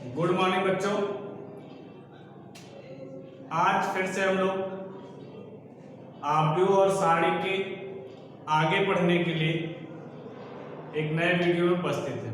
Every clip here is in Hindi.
गुड मॉर्निंग बच्चों। आज फिर से हम लोग आव्यूह और सारणी के आगे पढ़ने के लिए एक नए वीडियो में उपस्थित हैं।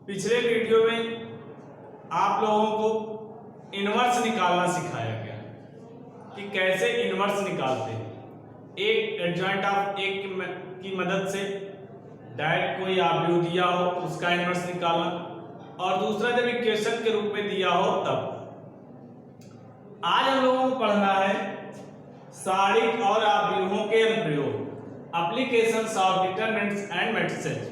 पिछले वीडियो में आप लोगों को इनवर्स निकालना सिखाया गया कि कैसे इनवर्स निकालते हैं। एक एडजॉइंट ऑफ एक की मदद से डायरेक्ट कोई आव्यूह दिया हो उसका इनवर्स निकालना, और दूसरा जब इक्वेशन के रूप में दिया हो तब। आज हम लोगों को पढ़ना है सारणिक और आव्यूहों के अनुप्रयोग, applications of determinants and matrices.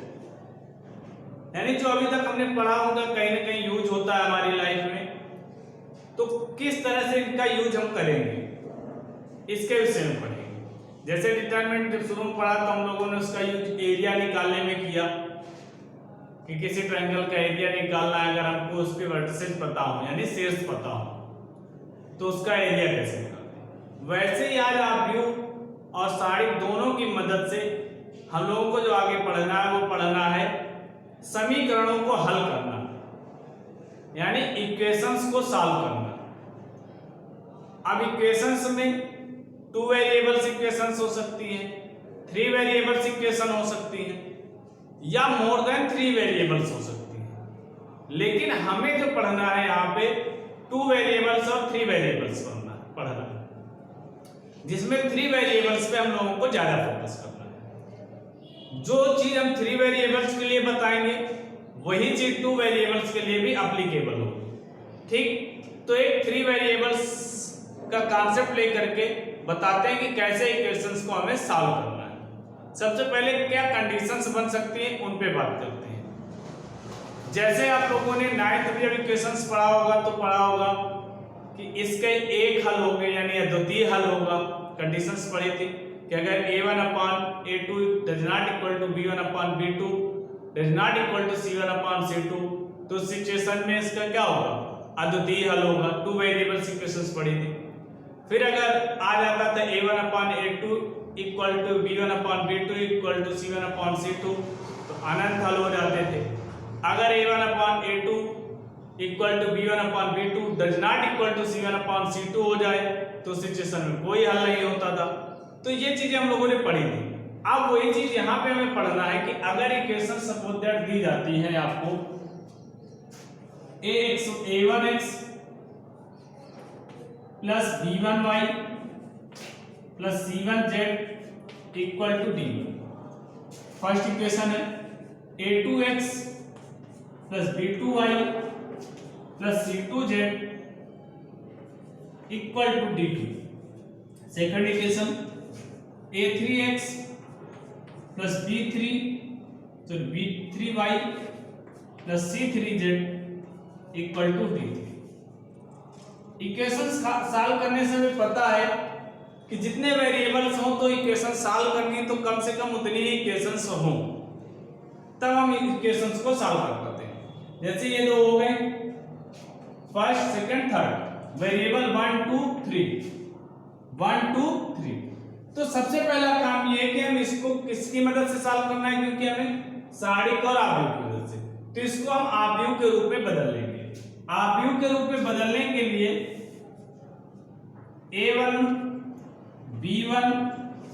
यानी जो अभी तक हमने पढ़ा होगा कहीं ना कहीं यूज होता है हमारी लाइफ में, तो किस तरह से इनका यूज हम करेंगे इसके विषय में पढ़ेंगे। जैसे डिटरमिनेंट जब शुरू में पढ़ा तो हम लोगों ने उसका यूज एरिया निकालने में किया कि किसी ट्रायंगल का एरिया निकालना है, अगर हमको उसके वर्टिसेस पता हो यानी शीर्ष पता हो तो उसका एरिया कैसे निकालते हैं। वैसे ही आज आव्यूह और सारणिक दोनों की मदद से हम लोगों को जो आगे पढ़ना है वो पढ़ना है समीकरणों को हल करना, यानी इक्वेशंस को सॉल्व करना। अब इक्वेशंस में 2 वेरिएबल्स इक्वेशंस हो सकती हैं, 3 वेरिएबल्स इक्वेशन हो सकती हैं, या मोर देन 3 वेरिएबल्स हो सकती हैं। लेकिन हमें जो पढ़ना है यहाँ पे 2 वेरिएबल्स और 3 वेरिएबल्स पढ़ना है, जिसमें 3 वेरिएबल्स पे हम लोगों को ज्यादा फोकस करना है। जो चीज हम 3 वेरिएबल्स के लिए बताएंगे वही चीज 2 वेरिएबल्स के लिए भी एप्लीकेबल होगी। ठीक, तो एक 3 वेरिएबल्स का कॉन्सेप्ट लेकर के बताते हैं कि कैसे इक्वेशंस को हमें सॉल्व करना है। सबसे पहले क्या कंडीशंस बन सकती हैं उन पे बात करते हैं। जैसे आप लोगों ने 9th में जब इक्वेशंस पढ़ा होगा तो पढ़ा होगा कि इसके एक हल हो गए यानी अद्वितीय हल होगा। कंडीशंस पढ़ी थी कि अगर a1/a2 does not equal to b1/b2 does not equal to c1/c2, तो उस सिचुएशन में इसका क्या होगा, अद्वितीय हल होगा। 2 वेरिएबल्स इक्वेशंस पढ़ी थी। फिर अगर आ जाता था a1/a2 equal to b1/b2 equal to c1/c2 तो अनंत हल हो जाते थे। अगर a1/a2 equal to b1/b2 does not equal to c1/c2 हो जाए तो सिचुएशन में कोई हल नहीं होता था। तो ये चीजें हम लोगों ने पढ़ी थी। अब वही चीज यहाँ पे हमें पढ़ना है कि अगर इक्वेशन सपोज दैट दी जाती है आपको a1x plus b1y plus c1z equal to d। First equation है a2x plus b2y plus c2z equal to d2। Second equation a3x plus b3y plus c3z equal to d3। Equations solve करने से हमें पता है कि जितने वेरिएबल्स हो तो इक्वेशन सॉल्व करनी है तो कम से कम उतनी ही इक्वेशंस हो, तब हम इक्वेशंस को सॉल्व कर पाते हैं। जैसे ये दो हो गए, फर्स्ट सेकंड थर्ड वेरिएबल 1 2 3। तो सबसे पहला काम ये है कि हम इसको किसकी मदद से सॉल्व करना है, क्योंकि हमें सारणिक और आव्यूह की मदद से, तो इसको हम आव्यूह के रूप में बदल लेंगे। आव्यूह के रूप में बदलने के लिए a1 b1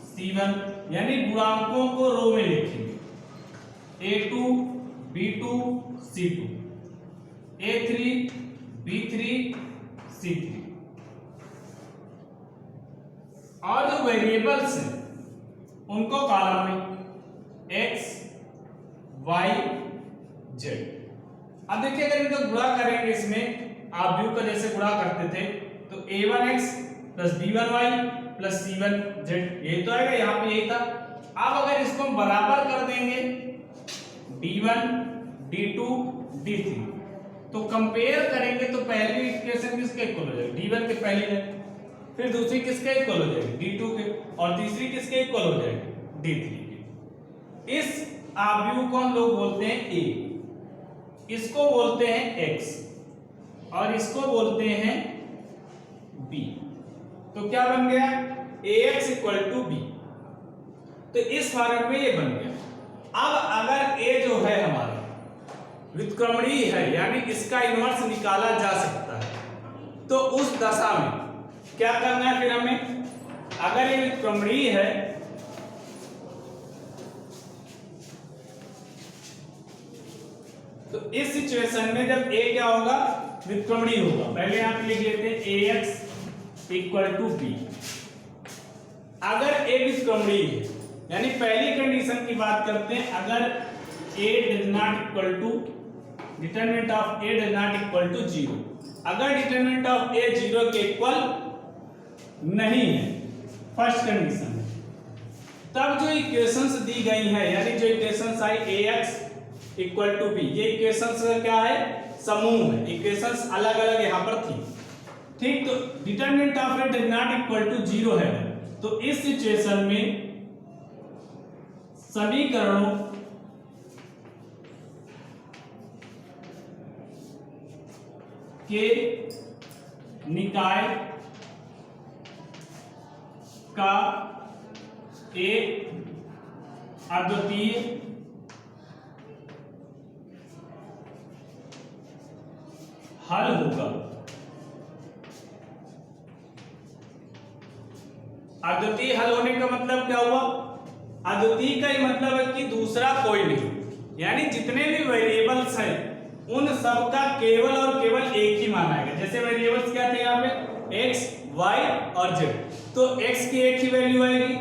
c1 यानी गुणांकों को रो में लिखेंगे। a2 b2 c2 a3 b3 c3, और जो वेरिएबल्स हैं उनको कॉलम में x y z। अब देखिए अगर इनका गुणा करेंगे, इसमें आव्यूह का जैसे गुणा करते थे तो a1x plus b1y plus c1z यही तो आएगा, यहाँ पे यही था। अब अगर इसको हम बराबर कर देंगे d1 d2 d3 तो कंपेयर करेंगे तो पहली इक्वेशन किसके इक्वल हो जाएगी, d1 के पहली है, फिर दूसरी किसके इक्वल हो जाएगी, d2 के, और तीसरी किसके इक्वल हो जाएगी, d3 के। इस आव्यूह को हम लोग बोलते हैं a, इसको बोलते हैं x और इसको बोलते हैं b। तो क्या बन गया, ax इक्वल टू b। तो इस फॉर्म में ये बन गया। अब अगर a जो है हमारा व्युत्क्रमणीय है यानी इसका इन्वर्स निकाला जा सकता है, तो उस दशा में क्या करना है फिर हमें, अगर ये व्युत्क्रमणीय है तो इस सिचुएशन में जब a क्या होगा, व्युत्क्रमणीय होगा, पहले आप लिख लेते हैं ax इक्वल टू b। अगर a व्युत्क्रमणीय है यानी पहली कंडीशन की बात करते हैं, अगर a does not equal to determinant of a does not equal to 0, अगर डिटरमिनेंट ऑफ a 0 के इक्वल नहीं है, फर्स्ट कंडीशन, तब जो इक्वेशंस दी गई है यानी जो इक्वेशंस आई ax इक्वल टू बी, ये इक्वेशंस क्या है, समूह है, इक्वेशंस अलग अलग यहां पर थी, ठीक। तो determinant of A does not equal to 0 है, तो इस सिचुएशन में समीकरणों के निकाय का एक अद्वितीय हल होगा। अद्वितीय हल होने का मतलब क्या हुआ, अद्वितीय का ही मतलब है कि दूसरा कोई नहीं, यानी जितने भी वेरिएबल्स हैं उन सब का केवल और केवल एक ही मान आएगा। जैसे वेरिएबल्स क्या थे यहाँ पे, x, y और z, तो x की एक ही वैल्यू आएगी,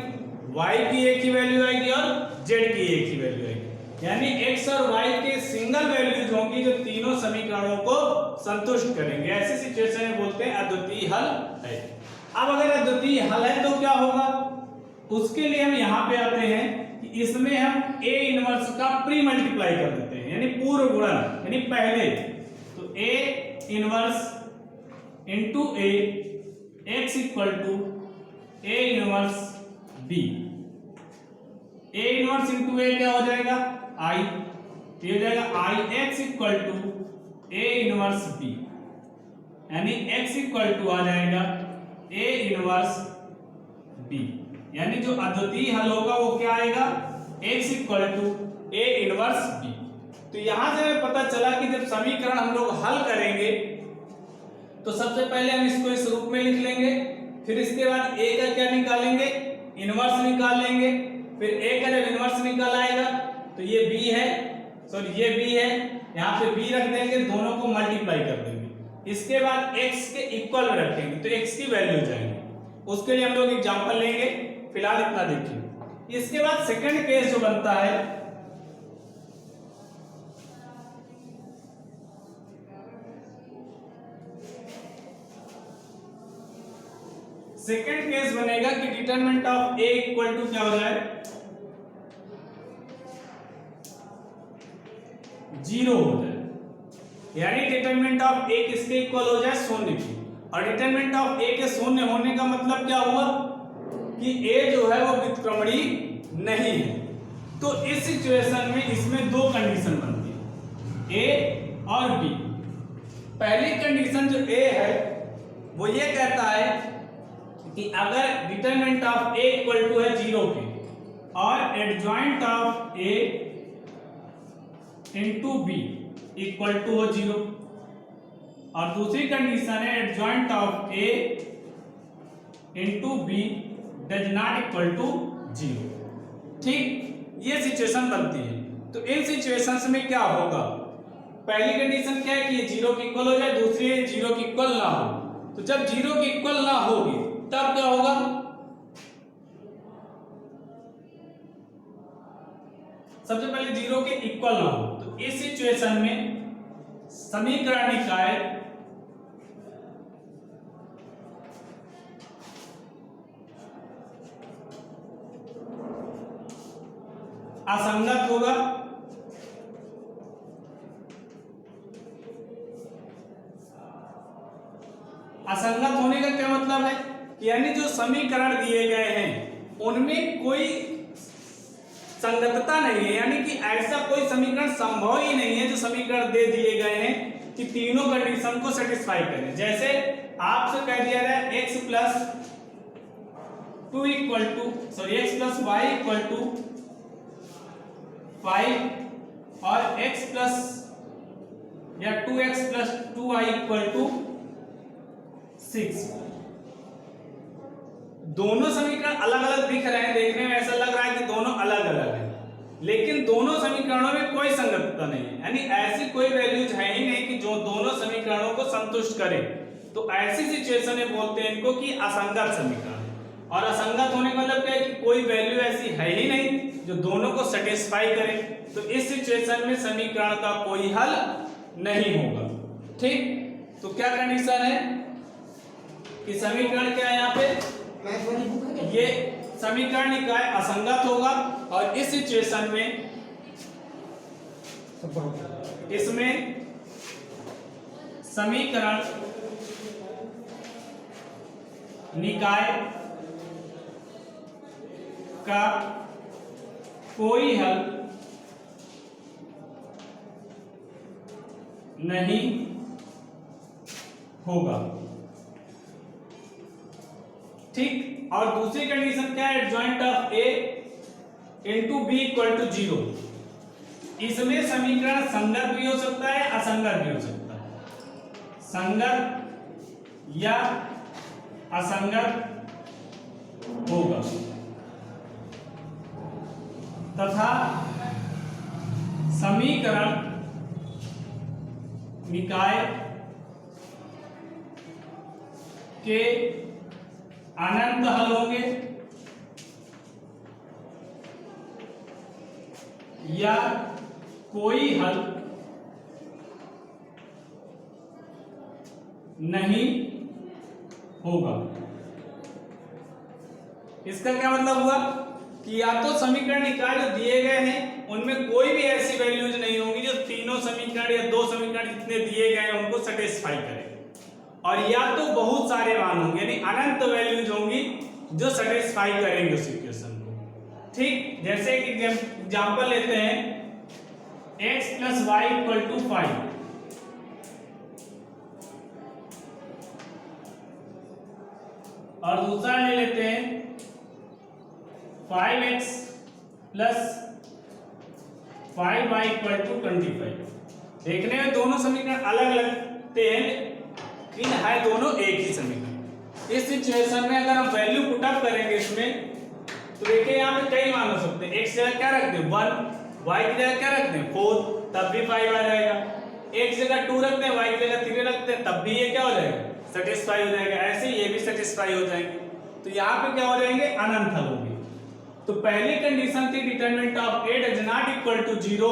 y की एक ही वैल्यू आएगी और z की एक ही वैल्यू आएगी, यानी x और y के सिंगल वैल्यूज होंगी जो तीनों समीकरणों को संतुष्ट करेंगे। ऐसी सिचुएशन में बोलते हैं अद्वितीय हल है। अब अगर अद्वितीय हल है तो क्या होगा, उसके लिए हम यहाँ पे आते हैं कि इसमें हम a इनवर्स का प्री मल्टीप्लाई कर देते हैं, यानी पूर्व गुणन, यानी पहले, तो a inverse into a x equal to a inverse b, a inverse into a क्या हो जाएगा, i, ये हो जाएगा i x equal to a inverse b, यानी x इक्वल टू आ जाएगा a इनवर्स b, यानी जो अद्वितीय हल होगा वो क्या आएगा, x equal to a inverse b। तो यहां से हमें पता चला कि जब समीकरण हम लोग हल करेंगे तो सबसे पहले हम इसको इस रूप में लिख लेंगे, फिर इसके बाद a का क्या निकालेंगे, इनवर्स निकाल लेंगे, फिर a का जब इनवर्स निकल आएगा तो ये b है, सॉरी ये b है, यहाँ पे b रख देंगे, दोनों को मल्टीप्लाई कर देंगे, इसके बाद x के इक्वल में रखेंगे तो x की वैल्यू जाएगी। उसके लिए हम लोग एग्जांपल लेंगे, फिलहाल इतना देखिए। इसके बाद सेकंड केस जो बनता है, सेकंड केस बनेगा कि determinant of a equal to क्या हो जाए, 0 हो जाए, यानी डिटरमिनेंट ऑफ a किसके इक्वल हो जाए, शून्य की। और डिटरमिनेंट ऑफ a के शून्य होने का मतलब क्या हुआ कि a जो है वो व्युत्क्रमणीय नहीं है। तो इस सिचुएशन में इसमें दो कंडीशन बनती है, a और b। पहली कंडीशन जो a है वो ये कहता है कि अगर determinant of a equal to है 0 के और adjoint of a into b equal to हो 0, और दूसरी कंडीशन है adjoint of a into b does not equal to 0। ठीक, ये सिचुएशन बनती है। तो इन सिचुएशंस में क्या होगा, पहली कंडीशन क्या है कि ये 0 के इक्वल हो जाए, दूसरी है 0 के इक्वल ना हो। तो जब 0 के इक्वल ना होगी तब क्या होगा, सबसे पहले 0 के इक्वल ना हो, तो इस सिचुएशन में समीकरण निकाय असंगत होगा। असंगत होने का क्या मतलब है, यानी जो समीकरण दिए गए हैं उनमें कोई संगतता नहीं है, यानी कि ऐसा कोई समीकरण संभव ही नहीं है जो समीकरण दे दिए गए हैं कि तीनों कंडीशन को सेटिस्फाई करें। जैसे आपसे कह दिया जाए x plus two equal to, sorry x plus Y equal to 5 और x प्लस या 2x plus 2y equal to 6। दोनों समीकरण अलग अलग दिख रहे हैं, देखने में ऐसा लग रहा है कि दोनों अलग अलग हैं, लेकिन दोनों समीकरणों में कोई संगतता नहीं है, यानी ऐसी कोई वैल्यूज है ही नहीं कि जो दोनों समीकरणों को संतुष्ट करे। तो ऐसी सिचुएशन में बोलते हैं इनको कि असंगत समीकरण। और असंगत होने का मतलब क्या है कि कोई वैल्यू ऐसी है ही नहीं जो दोनों को सेटिस्फाई करे। तो इस सिचुएशन में समीकरण का कोई हल नहीं होगा। ठीक, तो क्या कंडीशन है कि समीकरण क्या है यहाँ पे, ये समीकरण निकाय असंगत होगा और इस सिचुएशन में इसमें समीकरण निकाय का कोई हल नहीं होगा। ठीक, और दूसरी कंडीशन क्या है, adjoint of A into B equal to 0। इसमें समीकरण संगत भी हो सकता है, असंगत भी हो सकता है। संगत या असंगत होगा तथा समीकरण निकाय के अनंत हल होंगे या कोई हल नहीं होगा। इसका क्या मतलब हुआ कि या तो समीकरण निकाय जो दिए गए हैं उनमें कोई भी ऐसी वैल्यूज नहीं होंगी जो तीनों समीकरण या दो समीकरण जितने दिए गए हैं उनको सेटिस्फाई करें, और या तो बहुत सारे मान होंगे यानी अनंत वैल्यूज होंगी जो सेटिस्फाई करेंगे उस इक्वेशन को। ठीक, जैसे एक एग्जांपल लेते हैं x + y = 5। और दूसरा ले लेते हैं 5x + 5y = 25। देखने में दोनों समीकरण अलग अलग लगते हैं लेकिन है दोनों एक ही समीकरण। इस सिचुएशन में अगर हम वैल्यू पुट अप करेंगे इसमें तो देखिए यहाँ पे कई मान हो सकते हैं। x जगह क्या रखते हैं 1, y की जगह क्या रखते हैं 4, तब भी 5 आ जाएगा। x जगह 2 रखते हैं, y की जगह 3 रखते हैं, तब भी ये क्या हो जाएगा सेटिस्फाई हो जाएगा। ऐसे ये भी सेटिस्फाई हो जाएंगे। तो यहाँ पे क्या हो जाएंगे अनंत हल होंगे। तो पहली कंडीशन थी determinant of a does not equal to 0।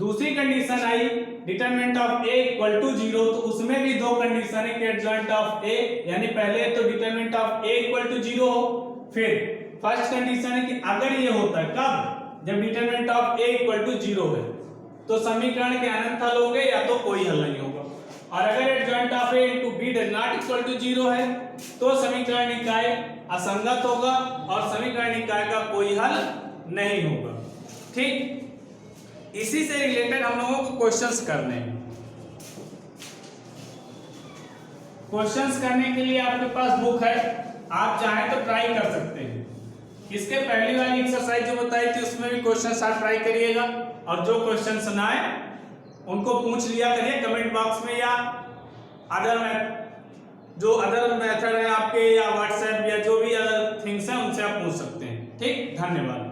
दूसरी कंडीशन आई determinant of a equal to 0। तो उसमें भी दो कंडीशन है कि एडजॉइंट ऑफ a, यानी पहले तो determinant of a equal to 0 हो, फिर फर्स्ट कंडीशन है कि अगर ये होता है कब, जब determinant of a equal to 0 है तो समीकरण के अनंत हल होंगे या तो कोई हल नहीं होगा। और अगर adjoint of a into b does not equal to 0 है तो समीकरण निकाय असंगत होगा और समीकरण निकाय का कोई हल नहीं होगा। ठीक, इसी से रिलेटेड हम लोगों को क्वेश्चंस करने हैं। क्वेश्चंस करने के लिए आपके पास बुक है, आप चाहें तो ट्राई कर सकते हैं। इसके पहली वाली एक्सरसाइज जो बताई थी उसमें भी क्वेश्चंस आप ट्राई करिएगा, और जो क्वेश्चंस ना आए उनको पूछ लिया करिए कमेंट बॉक्स में, या अदर मेथड है आपके, या व्हाट्सएप या जो भी अदर थिंग्स हैं उनसे आप पूछ सकते हैं। ठीक, धन्यवाद।